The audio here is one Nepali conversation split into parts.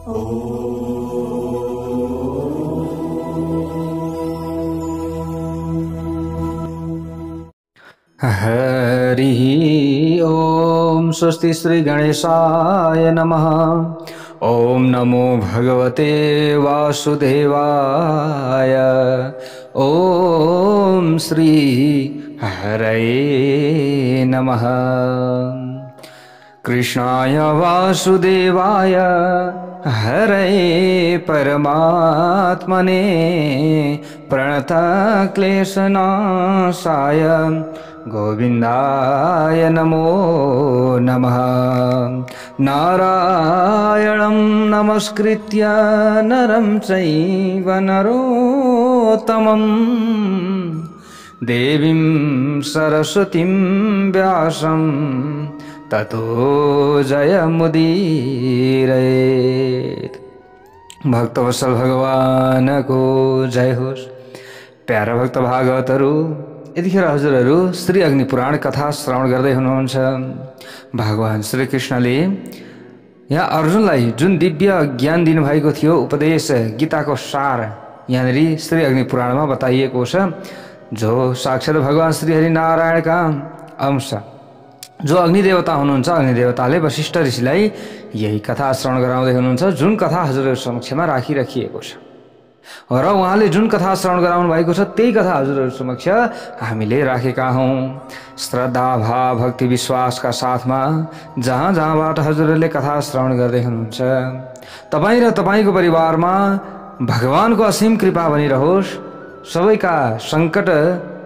हरि ओम। स्वस्ति श्री गणेशाय नमः। ओम नमो भगवते वासुदेवाय। ओम श्री हरये नमः। कृष्णाय वासुदेवाय हरये परमात्मने प्रणतक्लेशनाशाय गोविन्दाय नमो नमः। नारायणं नमस्कृत्य नरं चैव नरोत्तमं देवीं सरस्वतीं व्यासं ततो जयमुदीरयेत्। भक्तवत्सल भगवान को जय होस्। प्यारा भक्त भागवतहरू, यतिखेर हजुरहरू श्री अग्नि पुराण कथा श्रवण गर्दै हुनुहुन्छ। भगवान श्री कृष्णले यहाँ अर्जुनलाई जुन दिव्य ज्ञान दिनुभएको थियो, उपदेश गीताको सार यहाँनिर श्री अग्नि पुराणमा बताइएको छ। जो साक्षात् भगवान श्री हरि नारायणका अंश जो अग्निदेवता हुनुहुन्छ, अग्निदेवताले वशिष्ठ ऋषिलाई यही कथा श्रवण गराउँदै हुनुहुन्छ, जुन कथा हजुरहरू समक्षमा राखिराखिएको छ। र उहाँले जुन कथा श्रवण गराउनु भएको छ त्यही कथा हजुरहरू समक्ष हामीले राखेका हौँ। श्रद्धा भाव भक्ति विश्वासका साथमा जहाँ जहाँबाट हजुरहरूले कथा श्रवण गर्दै हुनुहुन्छ, तपाईँ र तपाईँको परिवारमा भगवानको असीम कृपा बनिरहोस्। सबैका सङ्कट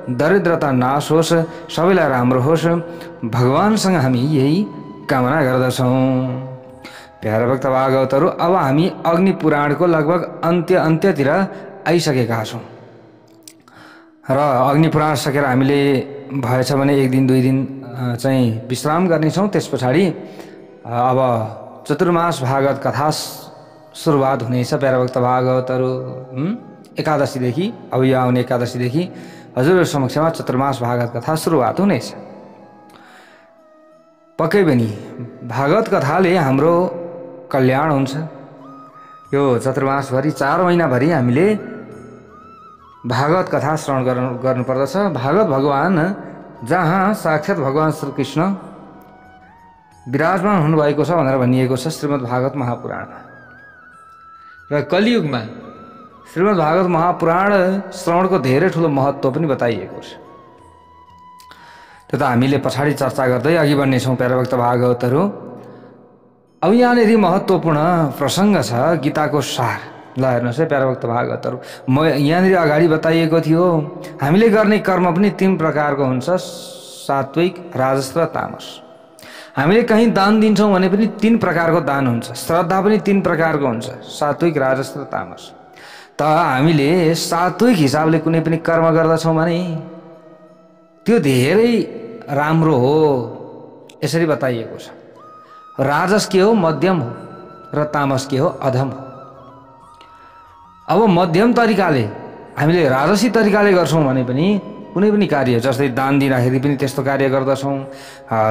दरिद्रता नाश होस्, सबैलाई राम्रो होस्, भगवानसँग हामी यही कामना गर्दछौँ। प्यारा भक्त भागवतहरू, अब हामी अग्नि पुराणको लगभग अन्त्यतिर आइसकेका छौँ र अग्नि पुराण सकेर हामीले भएछ भने एक दिन दुई दिन चाहिँ विश्राम गर्नेछौँ। त्यस पछाडि अब चतुर्मास भागवत कथा सुरुवात हुनेछ। प्यारा भक्त भागवतहरू, एकादशीदेखि, अब यो आउने एकादशीदेखि हजुरहरू समक्षमा चतुर्मास भागवत कथा सुरुवात हुनेछ। पक्कै पनि भागवत कथाले हाम्रो कल्याण हुन्छ। यो चतुर्मासभरि 4 महिनाभरि हामीले भागवत कथा श्रवण गर्नुपर्दछ। भागवत भगवान जहाँ साक्षात् भगवान श्रीकृष्ण विराजमान हुनुभएको छ भनेर भनिएको छ श्रीमद् भागवत महापुराणमा। र कलियुगमा श्रीमद् भागवत महापुराण श्रवणको धेरै ठुलो महत्त्व पनि बताइएको छ। त्यो त हामीले पछाडि चर्चा गर्दै अघि बढ्नेछौँ। प्यारा भक्त भागवतहरू, अब यहाँनिर महत्त्वपूर्ण प्रसङ्ग छ गीताको सार। ल हेर्नुहोस् है प्यारा भक्त भागवतहरू, म यहाँनिर अगाडि बताइएको थियो हामीले गर्ने कर्म पनि 3 प्रकारको हुन्छ, सात्विक, राजस र तामस। हामीले कहीँ दान दिन्छौँ भने पनि 3 प्रकारको दान हुन्छ। श्रद्धा पनि 3 प्रकारको हुन्छ, सात्विक, राजस र तामस। त हामीले सात्विक हिसाबले कुनै पनि कर्म गर्दछौँ भने त्यो धेरै राम्रो हो, यसरी बताइएको छ। राजस के हो? मध्यम हो। र तामस के हो? अधम हो। अब मध्यम तरिकाले हामीले राजसी तरिकाले गर्छौँ भने पनि कुनै पनि कार्य, जस्तै दान दिँदाखेरि पनि त्यस्तो कार्य गर्दछौँ,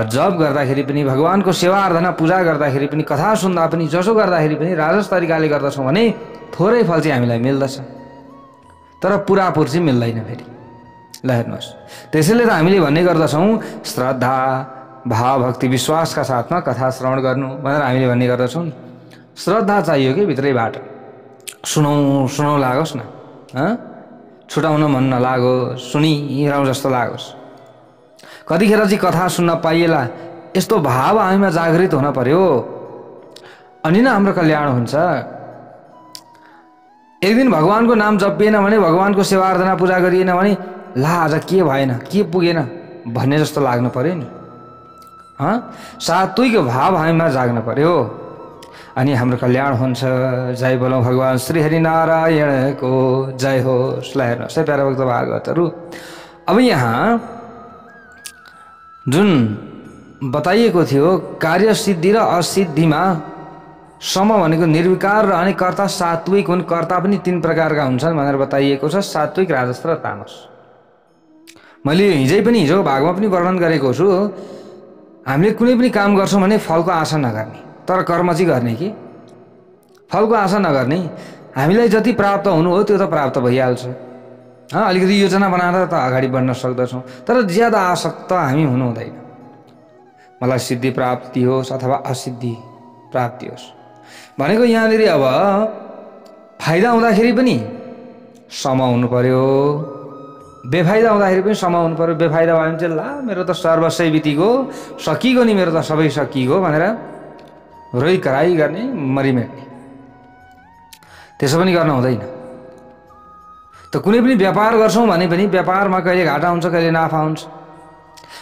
जप गर्दाखेरि पनि, भगवानको सेवा आराधना पूजा गर्दाखेरि पनि, कथा सुन्दा पनि, जसो गर्दाखेरि पनि राजस तरिकाले गर्दछौँ भने थोरै फल चाहिँ हामीलाई मिल्दछ, तर पुरापुर चाहिँ मिल्दैन फेरि। ल हेर्नुहोस्, त्यसैले त हामीले भन्ने गर्दछौँ श्रद्धा भाव भक्ति विश्वासका साथमा कथा श्रवण गर्नु भनेर हामीले भन्ने गर्दछौँ। श्रद्धा चाहियो कि भित्रैबाट, सुनौ लागोस् न, छुटाउन मन नलागोस्, सुनिरहँ जस्तो लागोस्। कतिखेर चाहिँ कथा सुन्न पाइएला यस्तो भाव हामीमा जागृत हुन पर्यो, अनि नै हाम्रो कल्याण हुन्छ। एक दिन भगवानको नाम जपिएन भने, भगवानको सेवा आराधना पूजा गरिएन भने ला आज के भएन, के पुगेन भन्ने जस्तो लाग्नु पर्यो नि। सात्विक भाव हामीमा जाग्न पर्यो, अनि हाम्रो कल्याण हुन्छ। जय बोलौँ भगवान श्री हरि नारायणको जय होस्। ल हेर्नुहोस् है प्यारा भक्त भागवतहरू, अब यहाँ जुन बताइएको थियो कार्य सिद्धि र असिद्धिमा सम भनेको निर्विकार रहने कर्ता सात्विक हुन्। कर्ता पनि 3 प्रकारका हुन्छन् भनेर बताइएको छ, सात्विक, राजस र तामस। मैले हिजो भागमा पनि वर्णन गरेको छु, हामीले कुनै पनि काम गर्छौँ भने फलको आशा नगर्ने, तर कर्म चाहिँ गर्ने कि फलको आशा नगर्ने। हामीलाई जति प्राप्त हुनु हो त्यो त प्राप्त भइहाल्छ। अलिकति योजना बनाएर त अगाडि बढ्न सक्दछौँ, तर ज्यादा आसक्त हामी हुनु हुँदैन। मलाई सिद्धि प्राप्ति होस् अथवा असिद्धि प्राप्ति होस् भनेको यहाँनिर अब फाइदा हुँदाखेरि पनि सम हुनु पर्यो, बेफाइदा हुँदाखेरि पनि सम हुनु पर्यो। बेफाइदा भयो भने चाहिँ ला मेरो त सर्वस्वै बितिगयो, सकिगयो नि, मेरो त सबै सकिगयो भनेर रोइ कराई गर्ने, मरिमेट्ने, त्यसो पनि गर्न हुँदैन। त कुनै पनि व्यापार गर्छौँ भने पनि व्यापारमा कहिले घाटा हुन्छ, कहिले नाफा हुन्छ।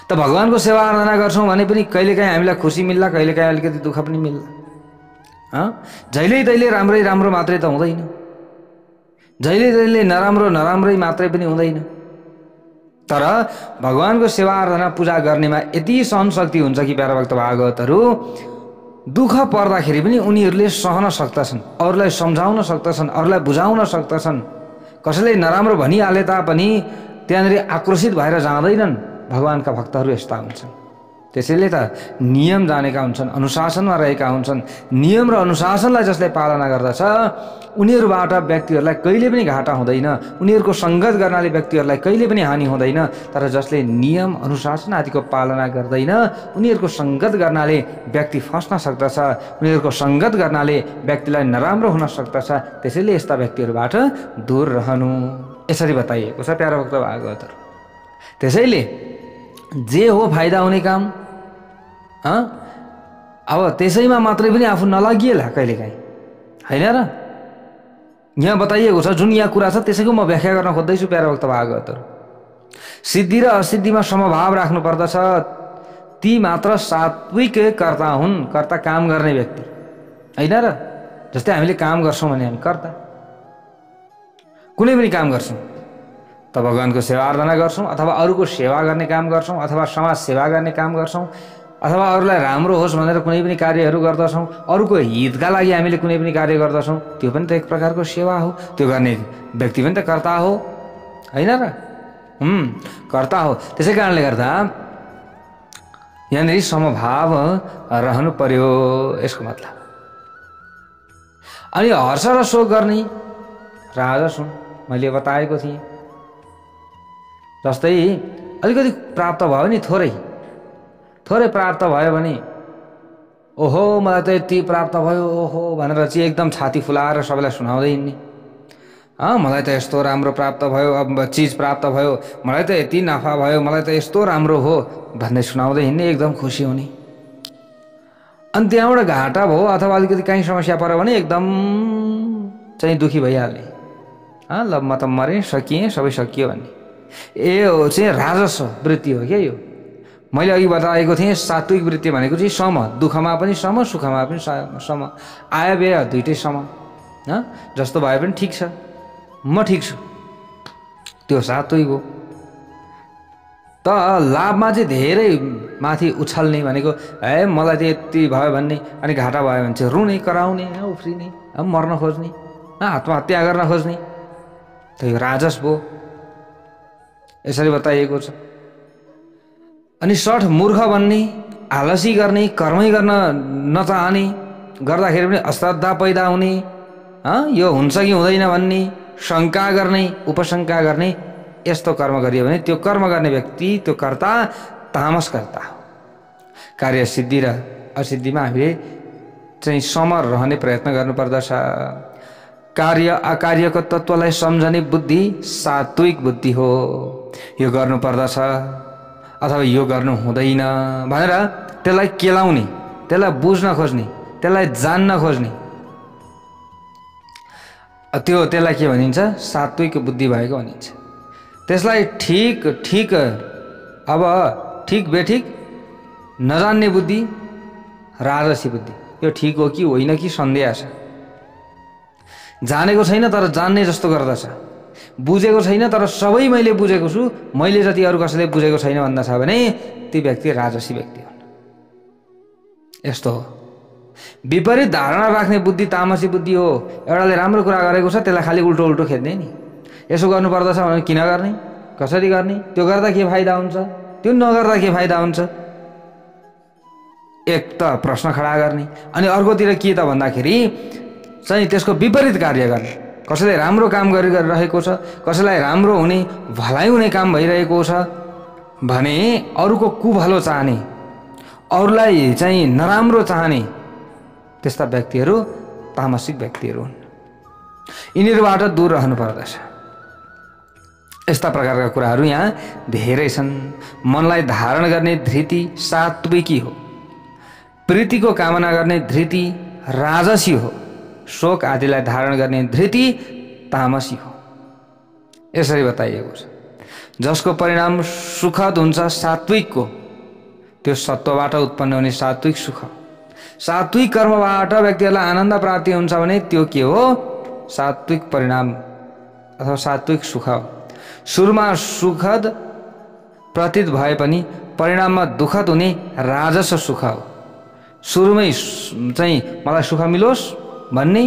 त भगवानको सेवा आराधना गर्छौँ भने पनि कहिलेकाहीँ हामीलाई खुसी मिल्ला, कहिलेकाहीँ अलिकति दुःख पनि मिल्ला। जहिले तहिले राम्रै राम्रो मात्रै त हुँदैन, जहिले तहिले नराम्रो नराम्रै मात्रै पनि हुँदैन। तर भगवानको सेवा आराधना पूजा गर्नेमा यति सहनशक्ति हुन्छ कि प्यारा भक्त भागवतहरू दुःख पर्दाखेरि पनि उनीहरूले सहन सक्दछन्, अरूलाई सम्झाउन सक्दछन्, अरूलाई बुझाउन सक्दछन्। कसैले नराम्रो भनिहाले तापनि त्यहाँनिर आक्रोशित भएर जाँदैनन्। भगवानका भक्तहरू यस्ता हुन्छन्। त्यसैले त नियम जानेका हुन्छन्, अनुशासनमा रहेका हुन्छन्। नियम र अनुशासनलाई जसले पालना गर्दछ उनीहरूबाट व्यक्तिहरूलाई कहिले पनि घाटा हुँदैन, उनीहरूको सङ्गत गर्नाले व्यक्तिहरूलाई कहिले पनि हानि हुँदैन। तर जसले नियम अनुशासन आदिको पालना गर्दैन उनीहरूको सङ्गत गर्नाले व्यक्ति फस्न सक्दछ, उनीहरूको सङ्गत गर्नाले व्यक्तिलाई नराम्रो हुन सक्दछ। त्यसैले यस्ता व्यक्तिहरूबाट दूर रहनु यसरी बताइएको छ प्यारा भक्त भागवतहरू। त्यसैले जे हो फाइदा हुने काम अब त्यसैमा मात्रै पनि आफू नलागिएला कहिलेकाहीँ, होइन र? यहाँ बताइएको छ, जुन यहाँ कुरा छ त्यसैको म व्याख्या गर्न खोज्दैछु प्यारा भक्त भागवतहरू। सिद्धि र असिद्धिमा समभाव राख्नु पर्दछ, ती मात्र सात्विक कर्ता हुन्। कर्ता काम गर्ने व्यक्ति होइन र? जस्तै हामीले काम गर्छौँ भने हामी कर्ता, कुनै पनि काम गर्छौँ त भगवानको सेवा आराधना गर्छौँ, अथवा अरूको सेवा गर्ने काम गर्छौँ, अथवा समाज सेवा गर्ने काम गर्छौँ, अथवा अरूलाई राम्रो होस् भनेर कुनै पनि कार्यहरू गर्दछौँ, अरूको हितका लागि हामीले कुनै पनि कार्य गर्दछौँ, त्यो पनि त एक प्रकारको सेवा हो। त्यो गर्ने व्यक्ति पनि त कर्ता हो, होइन र? कर्ता हो। त्यसै कारणले गर्दा यहाँनिर समभाव रहनु पर्यो, यसको मतलब। अनि हर्ष र शोक गर्ने राजा सुन, मैले बताएको थिएँ। जस्तै अलिकति प्राप्त भयो नि, थोरै प्राप्त भयो भने ओहो मलाई त यति प्राप्त भयो ओहो भनेर चाहिँ एकदम छाती फुलाएर सबैलाई सुनाउँदै हिँड्ने। मलाई त यस्तो राम्रो प्राप्त भयो, अब चिज प्राप्त भयो, मलाई त यति नाफा भयो, मलाई त यस्तो राम्रो हो भन्दै सुनाउँदै हिँड्ने, एकदम खुसी हुने। अनि त्यहाँबाट घाटा भयो अथवा अलिकति काहीँ समस्या पर्यो भने एकदम चाहिँ दुखी भइहाल्ने। ल म त मरेँ, सकिएँ, सबै सकियो भन्ने। यो चाहिँ राजस्व वृत्ति हो क्या। यो मैले अघि बताएको थिएँ, सात्विक वृत्ति भनेको चाहिँ सम, दुःखमा पनि सम, सुखमा पनि सम, आय व्यय दुइटै सम। जस्तो भए पनि ठिक छ, म ठिक छु, त्यो सात्विक हो। त लाभमा चाहिँ धेरै माथि उछल्ने भनेको मलाई त यति भयो भन्ने, अनि घाटा भयो भने चाहिँ रुने, कराउने, उफ्रिने, मर्न खोज्ने, आत्महत्या गर्न खोज्ने, त यो राजस भयो। यसरी बताइएको छ। अनि सठ मूर्ख बन्ने, आलसी गर्ने, कर्मै गर्न नचाहने, गर्दाखेरि पनि अश्रद्धा पैदा हुने, यो हुन्छ कि हुँदैन भन्ने, शङ्का गर्ने, उपशङ्का गर्ने, यस्तो कर्म गरियो भने त्यो कर्म गर्ने व्यक्ति, त्यो कर्ता तामस कर्ता हो। कार्य सिद्धि र असिद्धिमा हामीले चाहिँ समर रहने प्रयत्न गर्नुपर्दछ। कार्य अकार्यको तत्त्वलाई सम्झने बुद्धि सात्विक बुद्धि हो। यो गर्नुपर्दछ अथवा यो गर्नु हुँदैन भनेर त्यसलाई केलाउने, त्यसलाई बुझ्न खोज्ने, त्यसलाई जान्न खोज्ने, त्यसलाई के भनिन्छ? सात्विक बुद्धि भएको भनिन्छ। त्यसलाई ठिक अब ठिक बेठिक नजान्ने बुद्धि राजसी बुद्धि। यो ठिक हो कि होइन कि सन्देह छ। जानेको छैन तर जान्ने जस्तो गर्दछ, बुझेको छैन तर सबै मैले बुझेको छु, मैले जति अरू कसैले बुझेको छैन भन्दा छ भने ती व्यक्ति राजसी व्यक्ति हुन्। यस्तो हो। विपरीत धारणा राख्ने बुद्धि तामसी बुद्धि हो। एउटाले राम्रो कुरा गरेको छ त्यसलाई खालि उल्टो उल्टो खेद्ने नि। यसो गर्नुपर्दछ भने किन गर्ने, कसरी गर्ने, त्यो गर्दा के फाइदा हुन्छ, त्यो नगर्दा के फाइदा हुन्छ, एक त प्रश्न खडा गर्ने। अनि अर्कोतिर के त भन्दाखेरि चाहिँ त्यसको विपरीत कार्य गर्ने, कसैलाई राम्रो काम गरिरहेको छ, कसैलाई राम्रो हुने भलाइ हुने काम भइरहेको छ भने अरूको कुभलो चाहने, अरूलाई चाहिँ नराम्रो चाहने त्यस्ता व्यक्तिहरू तामसिक व्यक्तिहरू हुन्। यिनीहरूबाट दूर रहनु पर्दछ। यस्ता प्रकारका कुराहरू यहाँ धेरै छन्। मनलाई धारण गर्ने धृति सात्विकी हो, प्रीतिको कामना गर्ने धृति राजसी हो, शोक आदिलाई धारण गर्ने धृति तामसी हो। यसरी बताइएको छ। जसको परिणाम सुखद हुन्छ सात्विकको, त्यो सत्वबाट उत्पन्न हुने सात्विक सुख। सात्विक कर्मबाट व्यक्तिहरूलाई आनन्द प्राप्ति हुन्छ भने त्यो के हो? सात्विक परिणाम अथवा सात्विक सुख हो। सुरुमा सुखद प्रतीत भए पनि परिणाममा दुःखद हुने राजस सुख हो। सुरुमै चाहिँ मलाई सुख मिलोस् भन्ने,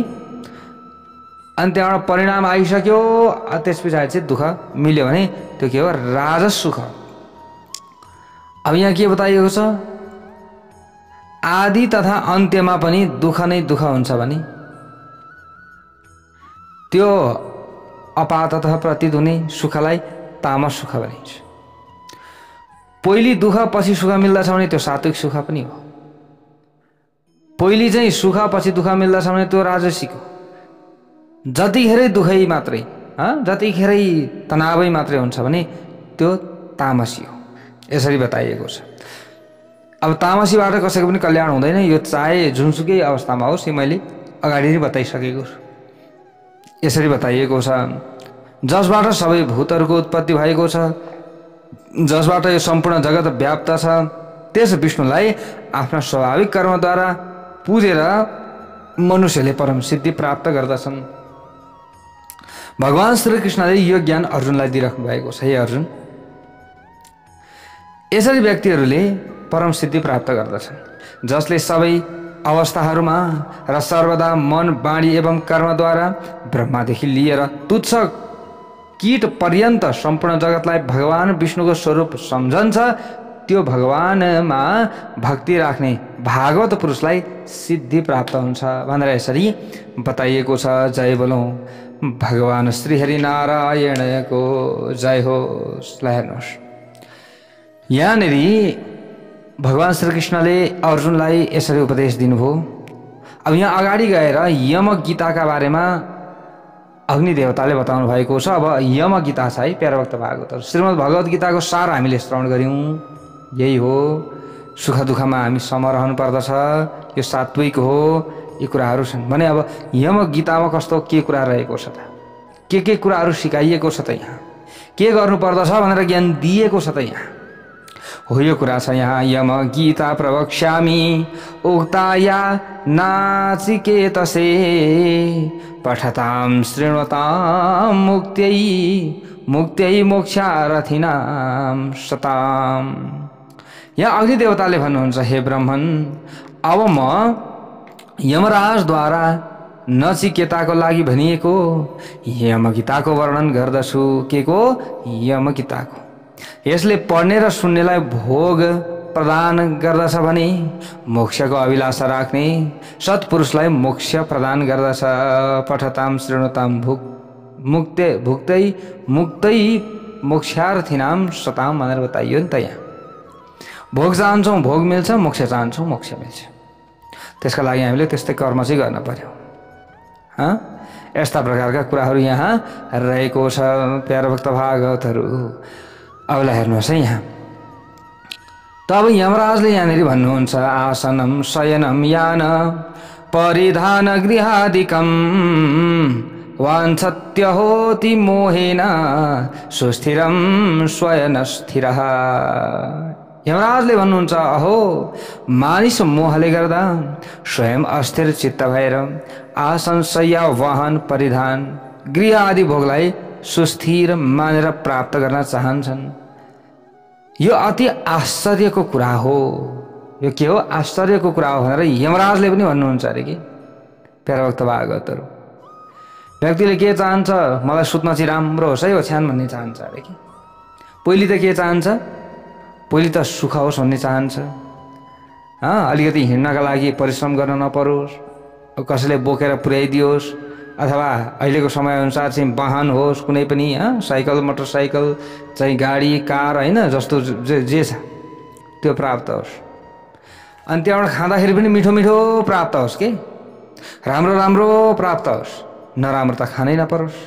अनि त्यहाँबाट परिणाम आइसक्यो, त्यस पछाडि चाहिँ दुःख मिल्यो भने त्यो के हो? राजस सुख। अब यहाँ के बताइएको छ? आदि तथा अन्त्यमा पनि दुःख नै दुःख हुन्छ भने त्यो अपाततः प्रतीत हुने सुखलाई तामस सुख भनिन्छ। पहिले दुःख पछि सुख मिल्दछ भने त्यो सात्विक सुख पनि हो। पहिले चाहिँ सुख पछि दुःख मिल्दछ भने त्यो राजसिक हो। जतिखेरै दुःखै मात्रै, जतिखेरै तनावै मात्रै हुन्छ भने त्यो तामसी हो। यसरी बताइएको छ। अब तामसीबाट कसैको पनि कल्याण हुँदैन। यो चाहे जुनसुकै अवस्थामा होस्, यो मैले अगाडि नै बताइसकेको छु। यसरी बताइएको छ। जसबाट सबै भूतहरूको उत्पत्ति भएको छ, जसबाट यो सम्पूर्ण जगत व्याप्त छ, त्यस विष्णुलाई आफ्ना स्वाभाविक कर्मद्वारा पुजेर मनुष्यले परम सिद्धि प्राप्त गर्दछन्। भगवान श्रीकृष्णले यो ज्ञान अर्जुनलाई दिइराख्नु भएको छ। हे अर्जुन, यसरी व्यक्तिहरूले परम सिद्धि प्राप्त गर्दछन् जसले सबै अवस्थाहरूमा र सर्वदा मन, वाणी एवं कर्मद्वारा ब्रह्मादेखि लिएर तुच्छ कीट पर्यन्त सम्पूर्ण जगतलाई भगवान विष्णुको स्वरूप सम्झन्छ। त्यो भगवानमा भक्ति राख्ने भागवत पुरुषलाई सिद्धि प्राप्त हुन्छ भनेर यसरी बताइएको छ। जय बोलौं भगवान श्रीहरि नारायणको जय होस्। हेर्नुहोस्, यहाँनिर भगवान श्रीकृष्णले अर्जुनलाई यसरी उपदेश दिनुभयो। अब यहाँ अगाडि गएर यम गीताका बारेमा अग्नि देवताले बताउनु भएको छ। अब यम गीता छ है, प्यारा भक्त भागवत श्रीमद् भगवत गीताको सार हामीले श्रवण गऱ्यौँ। यही हो, सुख दुःखमा हामी सम रहनु पर्दछ, यो सात्विक हो, यी कुराहरू छन् भने। अब यम गीतामा कस्तो के कुरा रहेको छ त? के कुराहरू सिकाइएको छ त? यहाँ के गर्नुपर्दछ भनेर ज्ञान दिएको छ त? यहाँ हो यो कुरा छ। यहाँ यम गीता प्रवक्ष्यामि उक्ताया नाचिकेतसे पठतां शृण्वतां मुक्त्यै मोक्षारथिनां सताम। यहाँ अग्नि देवताले भन्नुहुन्छ, हे ब्राह्मण, अब म यमराजद्वारा नचिकेताको लागि भनिएको यमगीताको वर्णन गर्दछु। के को? यमगीताको। यसले पढ्ने र सुन्नेलाई भोग प्रदान गर्दछ भने मोक्षको अभिलाषा राख्ने सत्पुरुषलाई मोक्ष प्रदान गर्दछ। पठताम शृणुताम मुक्तै मोक्षार्थीनाम सताम भनेर बताइयो नि त। यहाँ भोग चाहन्छौँ भोग मिल्छ, मोक्ष चाहन्छौँ मोक्ष मिल्छ। त्यसका लागि हामीले त्यस्तै कर्म चाहिँ गर्न पर्यो। यस्ता प्रकारका कुराहरू यहाँ रहेको छ प्यारा भक्त भागवतहरू। अबलाई हेर्नुहोस् है, यहाँ त अब यमराजले यहाँनिर भन्नुहुन्छ, आसनम शयनम यान परिधान गृहादिकम वाञ्छत्य होति मोहेन सुस्थिरम स्वयं स्थिरः। यमराजले भन्नुहुन्छ, अहो मानिस मोहले गर्दा स्वयं अस्थिर चित्त भएर आसन शय्या वाहन परिधान गृह आदि भोगलाई सुस्थिर मानेर प्राप्त गर्न चाहन्छन्। यो अति आश्चर्यको कुरा हो। यो के हो? आश्चर्यको कुरा हो भनेर यमराजले पनि भन्नुहुन्छ अरे कि प्यारा भक्त भागवतहरू। व्यक्तिले के चाहन्छ? मलाई सुत्न चाहिँ राम्रो होस् है, ओछ्यान भन्ने चाहन्छ अरे कि। पहिले त के चाहन्छ? पहिले त सुख होस् भन्ने चाहन्छ। अलिकति हिँड्नका लागि परिश्रम गर्न नपरोस्, कसैले बोकेर पुर्याइदियोस् अथवा अहिलेको समयअनुसार चाहिँ वाहन होस् कुनै पनि साइकल मोटरसाइकल चाहिँ गाडी कार होइन जस्तो जे छ त्यो प्राप्त होस्। अनि त्यहाँबाट खाँदाखेरि पनि मिठो मिठो प्राप्त होस् के राम्रो राम्रो प्राप्त होस् नराम्रो त खानै नपरोस्।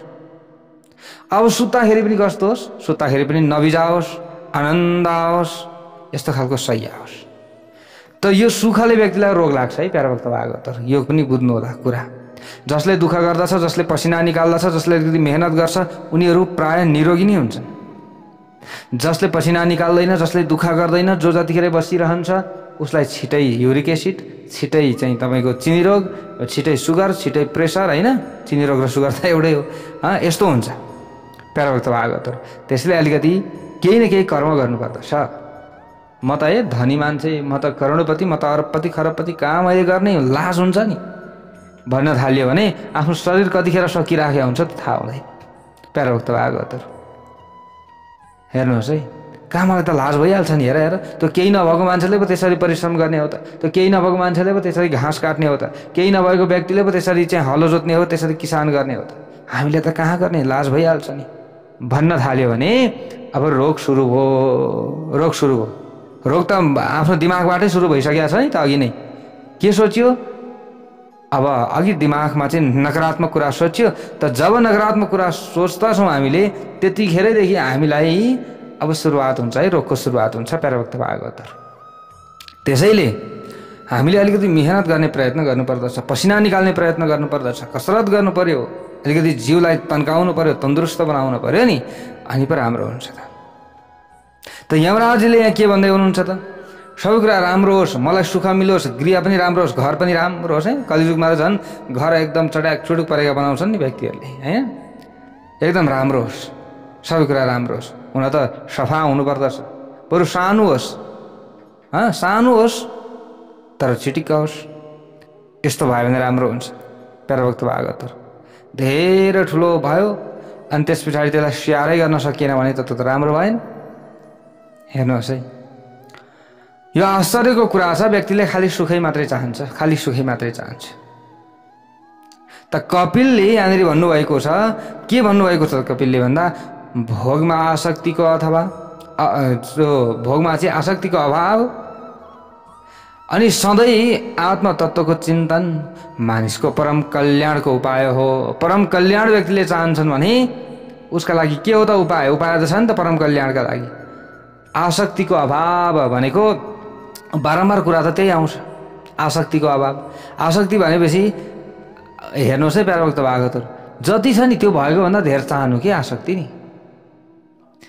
अब सुत्दाखेरि पनि कस्तो होस् सुत्दाखेरि पनि नबिजाओस् आनन्द आओस् यस्तो खालको शय्या होस्। त यो सुखले व्यक्तिलाई रोग लाग्छ है प्यारा भक्त भागवतहरु यो पनि बुझ्नु होला कुरा। जसले दुःख गर्दछ जसले पसिना निकाल्दछ जसले मेहनत गर्छ उनीहरू प्राय निरोगी नै हुन्छन्। जसले पसिना निकाल्दैन जसले दुःख गर्दैन जो जतिखेर बसिरहन्छ उसलाई छिटै युरिक एसिड छिटै चाहिँ तपाईको चिनी रोग छिटै सुगर छिटै प्रेसर हैन चिनी रोग र सुगर त एउटै हो यस्तो हुन्छ प्यारा भक्त भागवतहरु। त्यसले अलिकति केही न केही कर्म गर्नुपर्दछ। म त धनी मान्छे म त करोडपति म त अरबपति खरबपति कहाँ मैले गर्ने लाज हुन्छ नि भन्न थाल्यो भने आफ्नो शरीर कतिखेर सकिराखेको हुन्छ त थाहा हुँदैन। प्यारा भक्त भागवतहरु हेर्नुहोस् है कहाँ मलाई त लाज भइहाल्छ नि हेर हेर त्यो केही नभएको मान्छेले पो त्यसरी परिश्रम गर्ने हो त त्यो केही नभएको मान्छेले पो त्यसरी घाँस काट्ने हो त केही नभएको व्यक्तिले पो त्यसरी चाहिँ हलो जोत्ने हो त्यसरी किसान गर्ने हो त हामीले त कहाँ गर्ने लाज भइहाल्छ नि भन्न थाल्यो भने अब रोग सुरु भयो रोग त आफ्नो दिमागबाटै सुरु भइसकेको छ नि त अघि नै के सोच्यो अब अघि दिमागमा चाहिँ नकारात्मक कुरा सोच्यो त जब नकारात्मक कुरा सोच्दछौँ हामीले त्यतिखेरैदेखि हामीलाई अब सुरुवात हुन्छ है रोगको सुरुवात हुन्छ प्यारा भक्त भागवतहरु। त्यसैले हामीले अलिकति मेहनत गर्ने प्रयत्न गर्नुपर्दछ पसिना निकाल्ने प्रयत्न गर्नुपर्दछ कसरत गर्नु पर्यो अलिकति जिउलाई तन्काउनु पर्यो तन्दुरुस्त बनाउनु पर्यो नि अनि पो राम्रो हुन्छ त यमराजले यहाँ के भन्दै हुनुहुन्छ त सबै कुरा राम्रो होस् मलाई सुख मिलोस् गृह पनि राम्रो होस् घर पनि राम्रो होस् है कलियुगमा त झन् घर एकदम चटाक चुडुक परेका बनाउँछन् नि व्यक्तिहरूले हैन एकदम राम्रो होस् सबै कुरा राम्रो होस् हुन त सफा हुनुपर्दछ बरु सानो होस् सानो होस् तर चिटिक्क होस् यस्तो भयो भने राम्रो हुन्छ प्यारा भक्त भागवतहरु। धेरै ठुलो भयो अनि त्यस पछाडि त्यसलाई स्याहारै गर्न सकिएन भने त राम्रो भएन। हेर्नुहोस् है यो आश्चर्यको कुरा छ व्यक्तिले खाली सुखै मात्रै चाहन्छ खाली सुखै मात्रै चाहन्छ। त कपिलले यहाँनिर भन्नुभएको छ के भन्नुभएको छ कपिलले भन्दा भोगमा आसक्तिको अथवा भोगमा चाहिँ आसक्तिको अभाव अनि सधैँ आत्मतत्त्वको चिन्तन मानिसको परम कल्याणको उपाय हो। परम कल्याण व्यक्तिले चाहन्छन् भने उसका लागि के हो त उपाय त छ नि त परम कल्याणका लागि। आसक्तिको अभाव भनेको बारम्बार कुरा त त्यही आउँछ आसक्तिको अभाव। आसक्ति भनेपछि हेर्नुहोस् है प्यारा भक्त भागवतहरु जति छ नि त्यो भएको भन्दा धेरै चाहनु के आसक्ति नि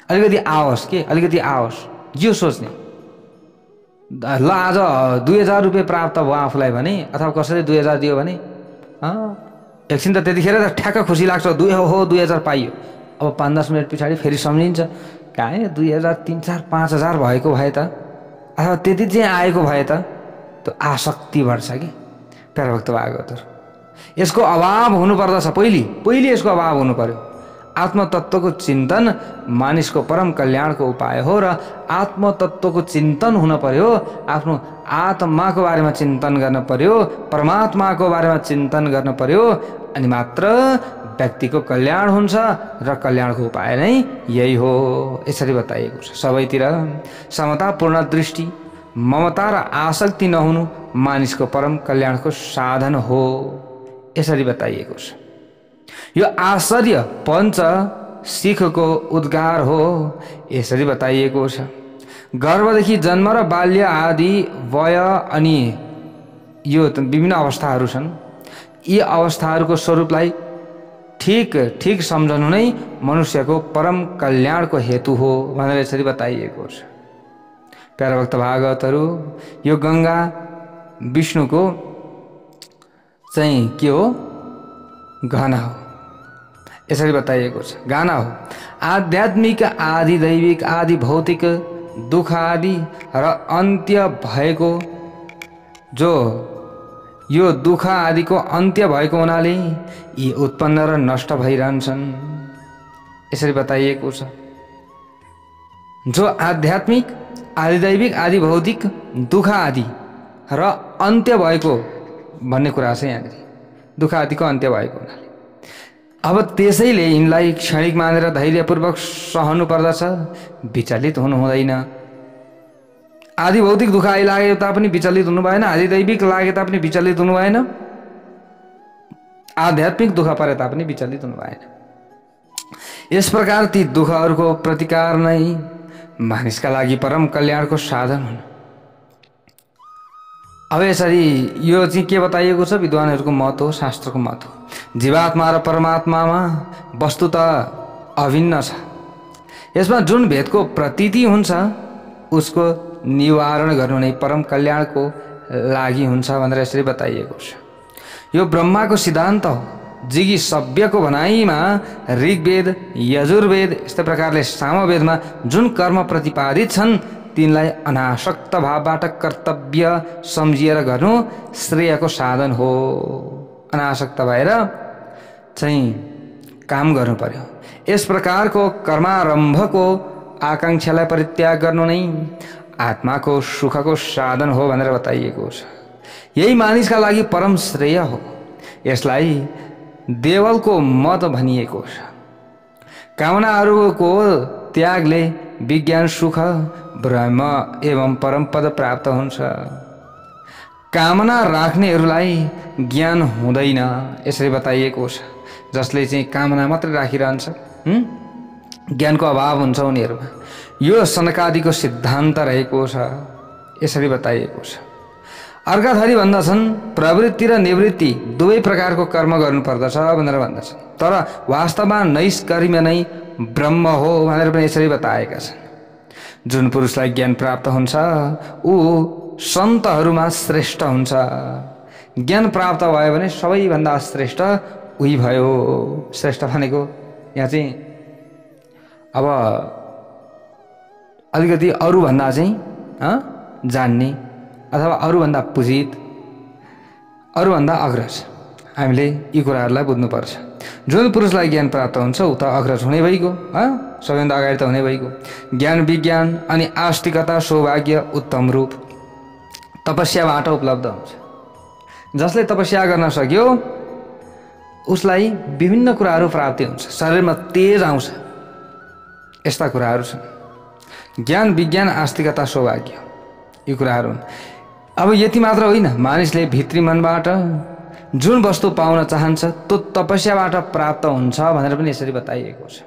अलिकति आओस् जो सोच्ने ल आज 2000 रुपियाँ प्राप्त भयो आफूलाई भने अथवा कसैले 2000 दियो भने एकछिन त त्यतिखेर त ठ्याक्क खुसी लाग्छ 2000 पाइयो। अब 5-10 मिनट पछाडि फेरि सम्झिन्छ कहाँ 2000 3-4 5,000 भएको भए त अथवा त्यति चाहिँ आएको भए त त्यो आसक्ति बढ्छ कि प्यारा भक्त भागवतहरु। यसको अभाव हुनुपर्दछ पहिले यसको अभाव हुनु पर्यो। आत्मतत्त्वको चिन्तन मानिसको परम कल्याणको उपाय हो र आत्मतत्त्वको चिन्तन हुन पर्यो आफ्नो आत्माको बारेमा चिन्तन गर्न पर्यो परमात्माको बारेमा चिन्तन गर्न पर्यो अनि मात्र व्यक्तिको कल्याण हुन्छ र कल्याणको उपाय नै यही हो यसरी बताइएको छ। सबैतिर समतापूर्ण दृष्टि ममता र आसक्ति नहुनु मानिसको परम कल्याणको साधन हो यसरी बताइएको छ। यो आश्चर्य पञ्च सिखको उद्गार हो यसरी बताइएको छ। गर्भदेखि जन्म र बाल्य आदि वय अनि यो विभिन्न अवस्थाहरू छन् यी अवस्थाहरूको स्वरूपलाई ठीक सम्झनु नै मनुष्यको परम कल्याणको हेतु हो भनेर यसरी बताइएको छ। प्यारा भक्त भागवतहरु यो गंगा विष्णुको चाहिँ के हो गहना हो यसरी बताइएको छ। गाना हो आध्यात्मिक आदि दैविक आदि भौतिक दुख आदि र अन्त्य भएको जो यो दुख आदिको अन्त्य भएको हुनाले यी उत्पन्न र नष्ट भइरहन्छन् यसरी बताइएको छ। जो आध्यात्मिक आदि दैविक आदि भौतिक दुख आदि र अन्त्य भएको भन्ने कुरा छ यहाँनिर दुःख आदिको अन्त्य भएको हुनाले अब त्यसैले यिनलाई क्षणिक मानेर धैर्यपूर्वक सहनु पर्दछ, विचलित हुनु हुँदैन। आदि भौतिक दुःख आइलागे तापनि विचलित हुनु भएन, आदि दैविक लागे तापनि विचलित हुनु भएन, आध्यात्मिक दुःख परे तापनि विचलित हुनु भएन। यस प्रकार ती दुःखहरूको प्रतिकार नै मानिसका लागि परम कल्याणको साधन हुन्। अब यसरी यो चाहिँ के बताइएको छ विद्वानहरूको मत हो, शास्त्रको मत हो। जीवात्मा र परमात्मामा वस्तुत अभिन्न छ। यसमा जुन भेदको प्रतीति हुन्छ उसको निवारण गर्नु नै परम कल्याणको लागि हुन्छ भनेर यसरी बताइएको छ। यो ब्रह्माको सिद्धान्त हो। जिगी सभ्यको भनाइमा ऋग्वेद, यजुर्वेद यस्तै प्रकारले सामवेदमा जुन कर्म प्रतिपादित छन् तिनलाई अनासक्त भावबाट कर्तव्य सम्झिएर गर्नु श्रेयको साधन हो। अनासक्त भएर चाहिँ काम गर्नु पर्यो। यस प्रकारको कर्मारम्भको आकांक्षालाई परित्याग गर्नु नै आत्माको सुखको साधन हो भनेर बताइएको छ। यही मानिसका लागि परम श्रेय हो। यसलाई देवलको मत भनिएको छ। कामनाहरूको त्यागले विज्ञान सुख, ब्रह्म एवं परम पद प्राप्त हुन्छ। कामना राख्नेहरूलाई ज्ञान हुँदैन यसरी बताइएको छ। जसले चाहिँ कामना मात्र राखिरहन्छ ज्ञानको अभाव हुन्छ उनीहरूमा। यो सनकादिको सिद्धान्त रहेको छ यसरी बताइएको छ। अर्का थरी भन्दछन् प्रवृत्ति र निवृत्ति दुवै प्रकारको कर्म गर्नुपर्दछ भनेर भन्दछन्। तर वास्तवमा नैष्कर्म्य नै ब्रह्म हो भनेर पनि यसरी बताएका छन्। जुन पुरुषलाई ज्ञान प्राप्त हुन्छ ऊ सन्तहरूमा श्रेष्ठ हुन्छ। ज्ञान प्राप्त भयो भने सबैभन्दा श्रेष्ठ उही भयो। श्रेष्ठ भनेको यहाँ चाहिँ अब अलिकति अरूभन्दा चाहिँ जान्ने अथवा अरूभन्दा पूजित, अरूभन्दा अग्रज, हामीले यी कुराहरूलाई बुझ्नुपर्छ। जुन पुरुषलाई ज्ञान प्राप्त हुन्छ ऊ त अग्रज हुने भइगयो, सबैभन्दा अगाडि त हुने भइगयो। ज्ञान विज्ञान अनि आस्तिकता सौभाग्य उत्तम रूप तपस्याबाट उपलब्ध हुन्छ। जसले तपस्या गर्न सक्यो उसलाई विभिन्न कुराहरू प्राप्ति हुन्छ, शरीरमा तेज आउँछ। यस्ता कुराहरू छन्। ज्ञान विज्ञान आस्तिकता सौभाग्य यी कुराहरू हुन्। अब यति मात्र होइन, मानिसले भित्री मनबाट जुन वस्तु पाउन चाहन्छ त्यो तपस्याबाट प्राप्त हुन्छ भनेर पनि यसरी बताइएको छ।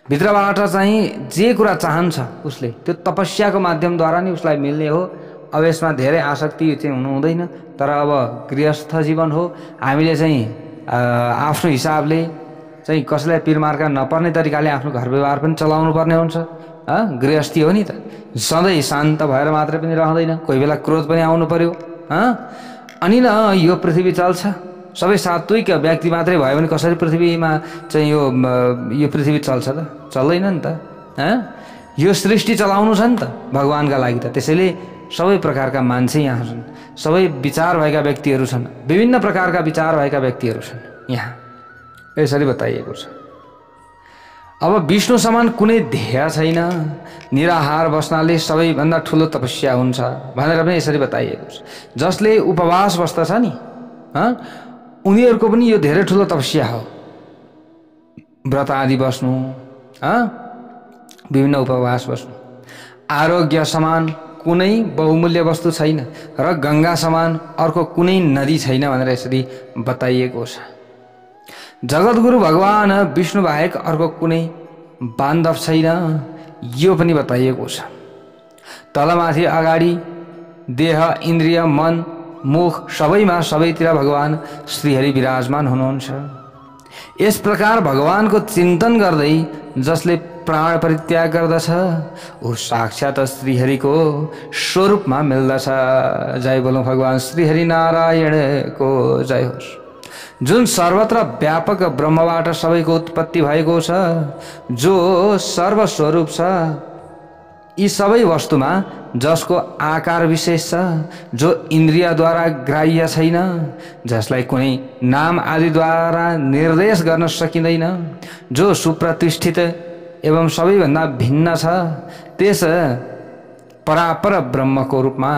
भित्रबाट चाहिँ जे कुरा चाहन्छ उसले त्यो तपस्याको माध्यमद्वारा नै उसलाई मिल्ने हो। अब यसमा धेरै आसक्ति चाहिँ हुनु हुँदैन। तर अब गृहस्थ जीवन हो, हामीले चाहिँ आफ्नो हिसाबले चाहिँ कसैलाई पिरमार्का नपर्ने तरिकाले आफ्नो घर व्यवहार पनि चलाउनु पर्ने हुन्छ। गृहस्थी हो नि त, सधैँ शान्त भएर मात्रै पनि रहँदैन, कोही बेला क्रोध पनि आउनु पर्यो। अनि न यो पृथ्वी चल्छ, सबै सात्विक व्यक्ति मात्रै भयो भने कसरी पृथ्वीमा चाहिँ यो पृथ्वी चल्छ त? चल्दैन नि त। यो सृष्टि चलाउनु छ नि त भगवानका लागि त। त्यसैले सबै प्रकारका मान्छे यहाँ छन्, सबै विचार भएका व्यक्तिहरू छन्, विभिन्न प्रकारका विचार भएका व्यक्तिहरू छन् यहाँ, यसरी बताइएको छ। अब विष्णु समान कुनै ध्येय छैन, निराहार बस्नाले सबैभन्दा ठुलो तपस्या हुन्छ भनेर पनि यसरी बताइएको छ। जसले उपवास बस्दछ नि उनीहरूको पनि यो धेरै ठुलो तपस्या हो। व्रत आदि बस्नु, विभिन्न उपवास बस्नु। आरोग्य समान कुनै बहुमूल्य वस्तु छैन र गंगा समान अर्को कुनै नदी छैन भनेर यसरी बताइएको छ। जगतगुरु भगवान विष्णु बाहेक अर्को कुनै बान्धव छैन यो पनि बताइएको छ। तलमाथि अगाडि देह इन्द्रिय मन मुख सबैमा सबैतिर भगवान श्रीहरि विराजमान हुनुहुन्छ। यस प्रकार भगवानको चिन्तन गर्दै जसले प्राण परित्याग गर्दछ ऊ साक्षात श्रीहरिको स्वरूपमा मिल्दछ। जय बोलौं भगवान श्रीहरि नारायणको जय होस्। जुन सर्वत्र व्यापक ब्रह्मबाट सबैको उत्पत्ति भएको छ, जो सर्वस्वरूप छ, यी सबै वस्तुमा जसको आकार विशेष छ, जो इन्द्रियद्वारा ग्राह्य छैन, जसलाई कुनै नाम आदिद्वारा निर्देश गर्न सकिँदैन, जो सुप्रतिष्ठित एवं सबैभन्दा भिन्न छ, त्यस परापर ब्रह्मको रूपमा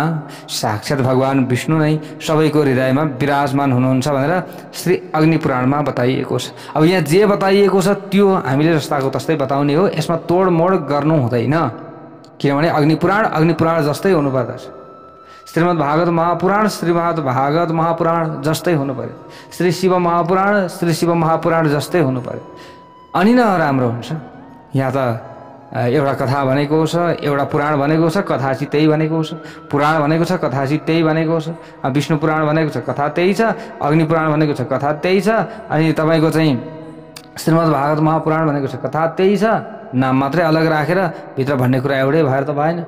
साक्षात् भगवान विष्णु नै सबैको हृदयमा विराजमान हुनुहुन्छ भनेर श्री अग्नि पुराणमा बताइएको छ। अब यहाँ जे बताइएको छ त्यो हामीले जस्ताको तस्तै बताउने हो, यसमा तोडमोड गर्नु हुँदैन। किनभने अग्नि पुराण जस्तै हुनुपर्दछ। श्रीमद् भागवत महापुराण जस्तै हुनु पर्यो। श्री शिव महापुराण जस्तै हुनु पर्यो, अनि न राम्रो हुन्छ। यहाँ त एउटा कथा भनेको छ, एउटा पुराण भनेको छ, कथा चाहिँ त्यही भनेको छ। पुराण भनेको छ, कथा चाहिँ त्यही भनेको छ। विष्णु पुराण भनेको छ, कथा त्यही छ। अग्नि पुराण भनेको छ, कथा त्यही छ। अनि तपाईँको चाहिँ श्रीमद् भागवत महापुराण भनेको छ, कथा त्यही छ। नाम मात्रै अलग राखेर भित्र भन्ने कुरा एउटै भएर त भएन।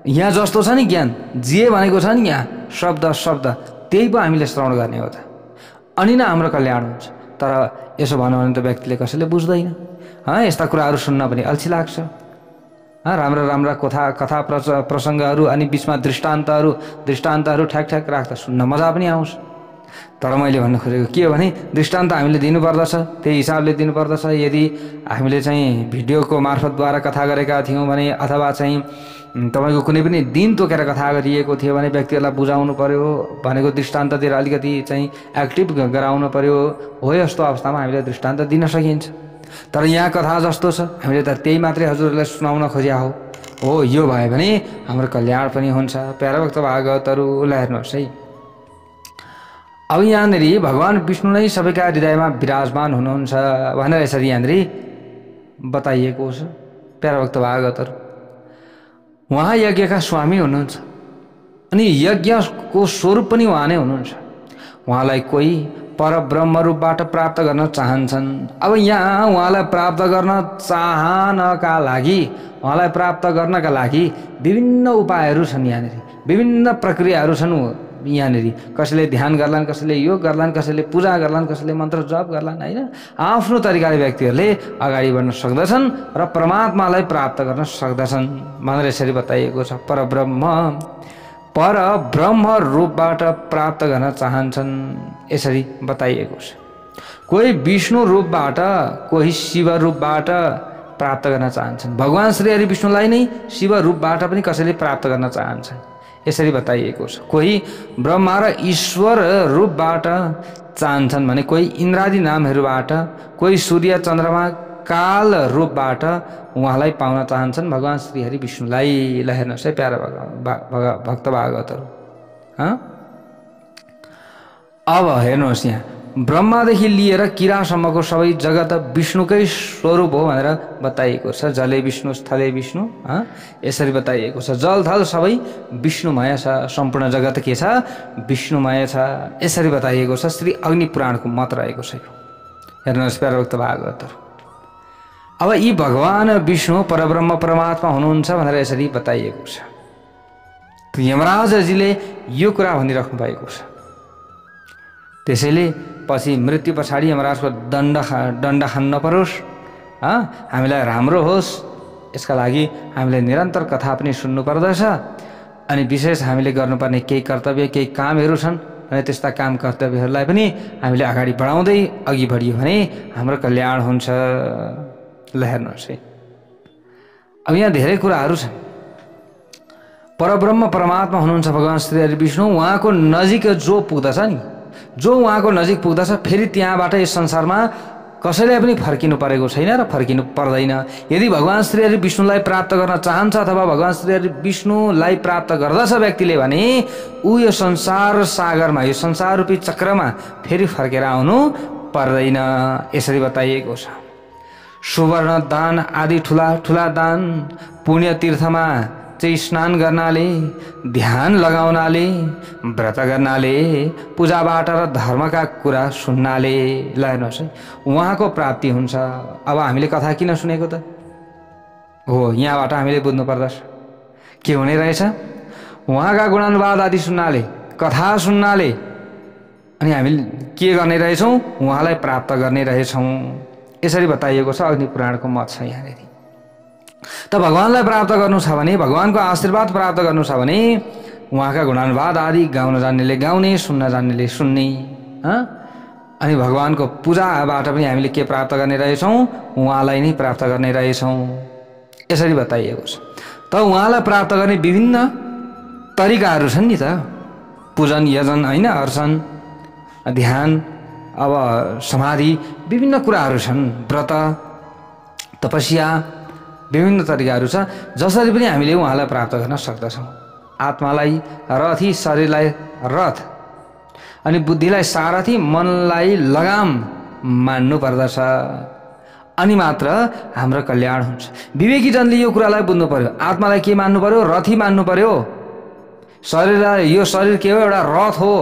यहाँ जस्तो छ नि ज्ञान, जे भनेको छ नि यहाँ शब्द त्यही पो हामीले श्रवण गर्ने हो त, अनि न हाम्रो कल्याण हुन्छ। तर यसो भन्यो भने त व्यक्तिले कसैले बुझ्दैन। यस्ता कुराहरू सुन्न पनि अल्छी लाग्छ। राम्रा कथा प्रसङ्गहरू अनि बिचमा दृष्टान्तहरू ठ्याक राख्दा सुन्न मजा पनि आउँछ। तर मैले भन्नु खोजेको के हो भने दृष्टान्त हामीले दिनुपर्दछ, त्यही हिसाबले दिनुपर्दछ। यदि हामीले चाहिँ भिडियोको मार्फतद्वारा कथा गरेका थियौँ भने, अथवा चाहिँ तपाईँको कुनै पनि दिन तोकेर कथा गरिएको थियो भने व्यक्तिहरूलाई बुझाउनु पर्यो, भनेको दृष्टान्त दिएर अलिकति चाहिँ एक्टिभ गराउनु पर्यो। हो यस्तो अवस्थामा हामीले दृष्टान्त दिन सकिन्छ। तर यहाँ कथा जस्तो छ, हामीले त त्यही मात्रै हजुरहरूलाई सुनाउन खोज्या हो। यो भयो भने हाम्रो कल्याण पनि हुन्छ। प्यारा भक्त भागवतहरू हेर्नुहोस् है। अब यहाँनिर भगवान विष्णु नै सबैका हृदयमा विराजमान हुनुहुन्छ भनेर यसरी यहाँनिर बताइएको छ। प्यारा भक्त भागवतहरू, उहाँ यज्ञका स्वामी हुनुहुन्छ, अनि यज्ञको स्वरूप पनि उहाँ नै हुनुहुन्छ। उहाँलाई कोही परब्रह्म रूपबाट प्राप्त गर्न चाहन्छन्। अब यहाँ उहाँलाई प्राप्त गर्न गर्नका लागि विभिन्न उपायहरू छन्। यहाँनिर विभिन्न प्रक्रियाहरू छन्। यहाँनिर कसैले ध्यान गर्लान्, कसैले योग गर्लान्, कसैले पूजा गर्लान्, कसैले मन्त्र जप गर्लान्, होइन। आफ्नो तरिकाले व्यक्तिहरूले अगाडि बढ्न सक्दछन् र परमात्मालाई प्राप्त गर्न सक्दछन् भनेर यसरी बताइएको छ। परब्रह्म रूपबाट प्राप्त गर्न चाहन्छन् यसरी बताइएको छ। कोही विष्णु रूपबाट, कोही शिव रूपबाट प्राप्त गर्न चाहन्छन्। भगवान श्री हरि विष्णुलाई नै शिव रूपबाट पनि कसैले प्राप्त गर्न चाहन्छन् यसरी बताइएको छ। कोही ब्रह्मा र ईश्वर रूपबाट चाहन्छन् भने, कोही इन्द्रादि नामहरूबाट, कोही सूर्य चन्द्रमा काल रूपबाट उहाँलाई पाउन चाहन्छन् भगवान श्री हरि विष्णुलाई। ल हेर्नुहोस् है प्यारा भक्त भागवतहरू। अब हेर्नुहोस्, यहाँ ब्रह्मादेखि लिएर किरासम्मको सबै जगत विष्णुकै स्वरूप हो भनेर बताइएको छ। जले विष्णु, स्थले विष्णु, यसरी बताइएको छ। जल थल सबै विष्णुमय छ, सम्पूर्ण जगत के छ? विष्णुमय छ, यसरी बताइएको छ। श्री अग्नि पुराणको मत रहेको छ। हेर्नुहोस् प्यारा भक्त भागवतहरू। अब यी भगवान विष्णु परब्रह्म परमात्मा हुनुहुन्छ भनेर यसरी बताइएको छ। यमराजजीले यो कुरा भनिराख्नु भएको छ। त्यसैले पछि मृत्यु पछाडि यमराजको दण्ड खान नपरोस्, हामीलाई राम्रो होस्, यसका लागि हामीले निरन्तर कथा पनि सुन्नु पर्दछ। अनि विशेष हामीले गर्नुपर्ने केही कर्तव्य, केही कामहरू छन्, अनि त्यस्ता काम कर्तव्यहरूलाई पनि हामीले अगाडि बढाउँदै अघि बढियो भने हाम्रो कल्याण हुन्छ। ल हेर्नुहोस् है, अब यहाँ धेरै कुराहरू छन्। परब्रह्म परमात्मा हुनुहुन्छ भगवान श्री हरि विष्णु। उहाँको नजिक जो पुग्दछ नि, जो उहाँको नजिक पुग्दछ, फेरि त्यहाँबाट यस संसारमा कसैलाई पनि फर्किनु परेको छैन र फर्किनु पर्दैन। यदि भगवान श्री हरि विष्णुलाई प्राप्त गर्न चाहन्छ अथवा भगवान श्री हरि विष्णुलाई प्राप्त गर्दछ व्यक्तिले भने, ऊ यो संसार सागरमा, यो संसार रूपी चक्रमा फेरि फर्केर आउनु पर्दैन। यसरी बताइएको छ। सुवर्ण दान आदि ठुला ठुला दान, पुण्य तीर्थमा चाहिँ स्नान गर्नाले, ध्यान लगाउनाले, व्रत गर्नाले, पूजाबाट र धर्मका कुरा सुन्नाले, ल हेर्नुहोस् है, उहाँको प्राप्ति हुन्छ। अब हामीले कथा किन सुनेको त हो? यहाँबाट हामीले बुझ्नु पर्दछ के हुने रहेछ। उहाँका गुणानुवाद आदि सुन्नाले, कथा सुन्नाले, अनि हामीले के गर्ने रहेछौँ? उहाँलाई प्राप्त गर्ने रहेछौँ। यसरी बताइएको छ। अग्नि पुराणको मत छ यहाँनिर। त भगवानलाई प्राप्त गर्नु छ भने, भगवानको आशीर्वाद प्राप्त गर्नु छ भने, उहाँका गुणानुवाद आदि गाउन जान्नेले गाउने, सुन्न जान्नेले सुन्ने, अनि भगवानको पूजाबाट पनि हामीले के प्राप्त गर्ने रहेछौँ? उहाँलाई नै प्राप्त गर्ने रहेछौँ। यसरी बताइएको छ। त उहाँलाई प्राप्त गर्ने विभिन्न तरिकाहरू छन् नि त। पूजन, यजन, होइन, अर्चन, ध्यान, अब समाधि, विभिन्न कुराहरू छन्। व्रत, तपस्या, विभिन्न तरिकाहरू छ जसरी पनि हामीले उहाँलाई प्राप्त गर्न सक्दछौँ। आत्मालाई रथी, शरीरलाई रथ, अनि बुद्धिलाई सारथी, मनलाई लगाम मान्नु पर्दछ, अनि मात्र हाम्रो कल्याण हुन्छ। विवेकीजनले यो कुरालाई बुझ्नु पर्यो। आत्मालाई के मान्नु पर्यो? रथी मान्नु पर्यो। शरीरलाई, यो शरीर के हो? एउटा रथ हो।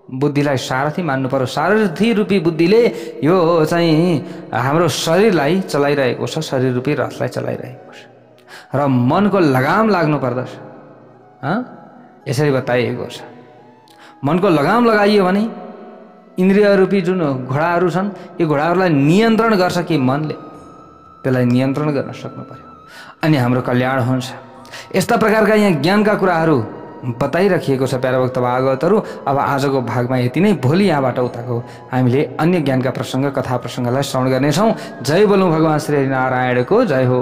बुद्धिलाई सारथी मान्नु पर्यो। सारथी रूपी बुद्धिले यो चाहिँ हाम्रो शरीरलाई चलाइरहेको छ, शरीर रूपी रथलाई चलाइरहेको छ। र मनको लगाम लाग्नु पर्दछ। यसरी बताइएको छ। मनको लगाम लगाइयो भने इन्द्रिय रूपी जुन घोडाहरू छन्, यो घोडाहरूलाई नियन्त्रण गर्छ कि मनले, त्यसलाई नियन्त्रण गर्न सक्नु पर्यो, अनि हाम्रो कल्याण हुन्छ। यस्ता प्रकारका यहाँ ज्ञानका कुराहरू बताइराखिएको छ प्यारा भक्त भागवतहरू। अब आजको भागमा यति नै। भोलि यहाँबाट उताको हामीले अन्य ज्ञानका प्रसङ्ग, कथा प्रसङ्गलाई श्रवण गर्नेछौँ। जय बोलौँ भगवान् श्री हरिनारायणको जय हो।